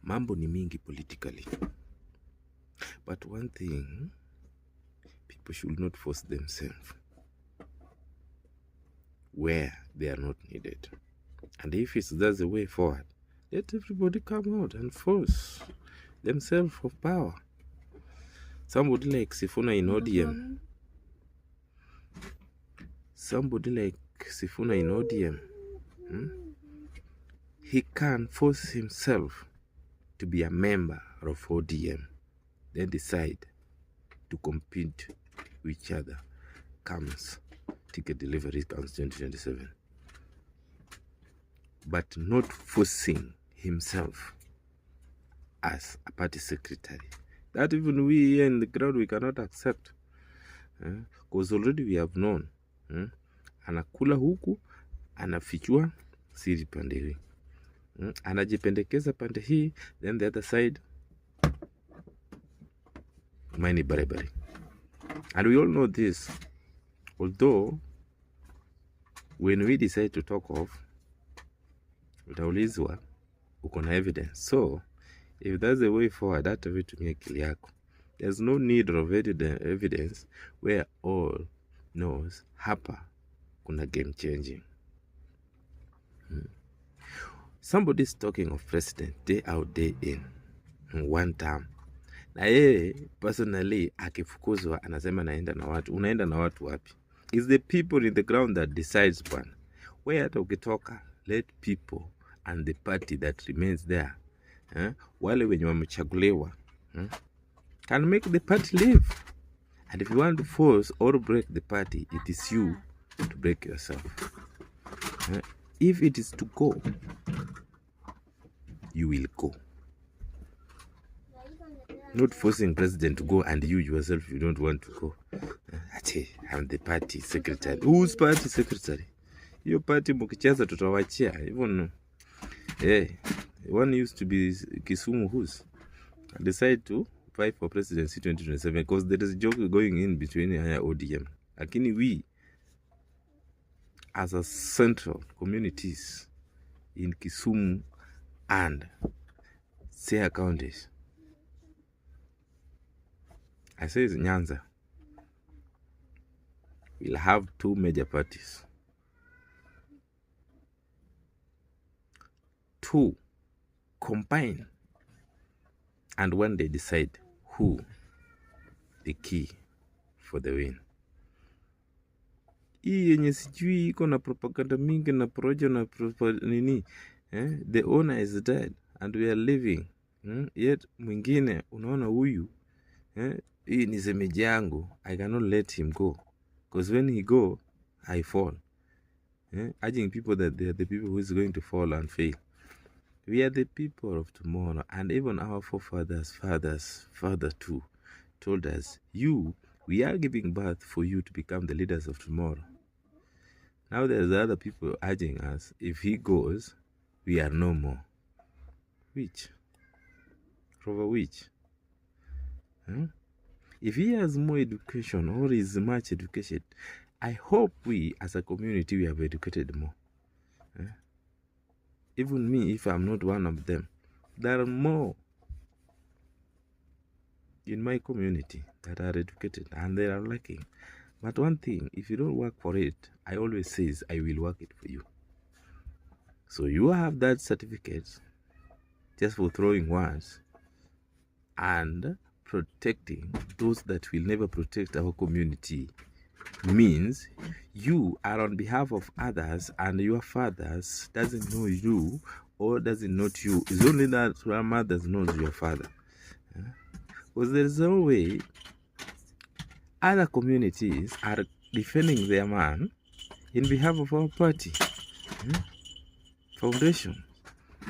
mambo ni mingi politically, but one thing, people should not force themselves where they are not needed. And if it's that's the way forward, let everybody come out and force themselves for power. Somebody like Sifuna in ODM. He can force himself to be a member of ODM, then decide to compete with each other comes ticket delivery comes 2027. But not forcing himself as a party secretary. That even we here in the ground, we cannot accept. Because already we have known. Anakula huku, anafichua siri pande hii. Anajipendekeza pande hii, then the other side, mine barabari. And we all know this. Although, when we decide to talk of, utaulizwa, uko na evidence. So, if that's the way forward, hata vitu tumia akili yako. There's no need of evidence where all knows hapa kuna game changing. Somebody's talking of president day out, day in one term. Na yeye personally akifukuzwa anasema naenda na watu. Unaenda na watu wapi? It's the people in the ground that decides bwana. Where hata ukitoka, let people and the party that remains there, wale wenye wamechaguliwa, can make the party live. And if you want to force or break the party, it is you to break yourself. If it is to go, you will go. Not forcing president to go and you yourself, you don't want to go. I'm the party secretary. Who's party secretary? Your party mukicheza tutawachia. Even one used to be Kisumu who's decide to fight for presidency 2027 because there is a joke going in between ODM. Lakini we, as a central communities in Kisumu and Siaya counties, I say it's Nyanza, we'll have two major parties. Two combine, and when they decide who the key for the win. Hii yenye sijui iko na propaganda mingi na projo na nini, the owner is dead and we are living, yet mwingine unaona huyu, hii ni semeji yangu, I cannot let him go because when he go I fall, urging people that they are the people who is going to fall and fail. We are the people of tomorrow, and even our forefathers, father too, told us, we are giving birth for you to become the leaders of tomorrow. Now there's other people urging us, if he goes, we are no more. Which? Over which? If he has more education or is much educated, I hope we as a community, we have educated more. Even me, if I'm not one of them, there are more in my community that are educated and they are lacking. But one thing, if you don't work for it, I always say, I will work it for you. So you have that certificate just for throwing words and protecting those that will never protect our community. Means you are on behalf of others and your fathers doesn't know you or doesn't know you. It's only that your mother knows your father. Because there is no way other communities are defending their man in behalf of our party foundation.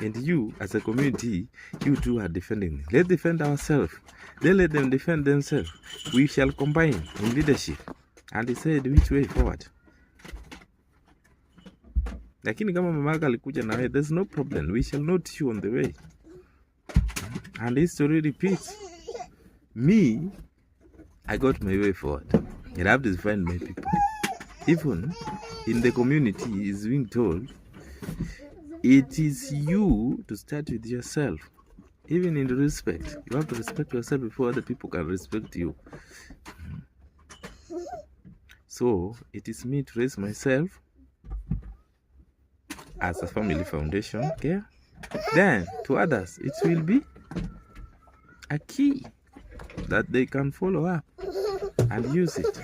And you as a community, you too are defending them. Let's defend ourselves. Then let them defend themselves. We shall combine in leadership and decide which way forward. Lakini kama mamaka alikuja na wewe, there's no problem. We shall note you on the way. And history repeats. Me, I got my way forward. And I have to find my people. Even in the community is being told, it is you to start with yourself. Even in respect, you have to respect yourself before other people can respect you. So it is me to raise myself as a family foundation, okay? Then to others, it will be a key that they can follow up and use it.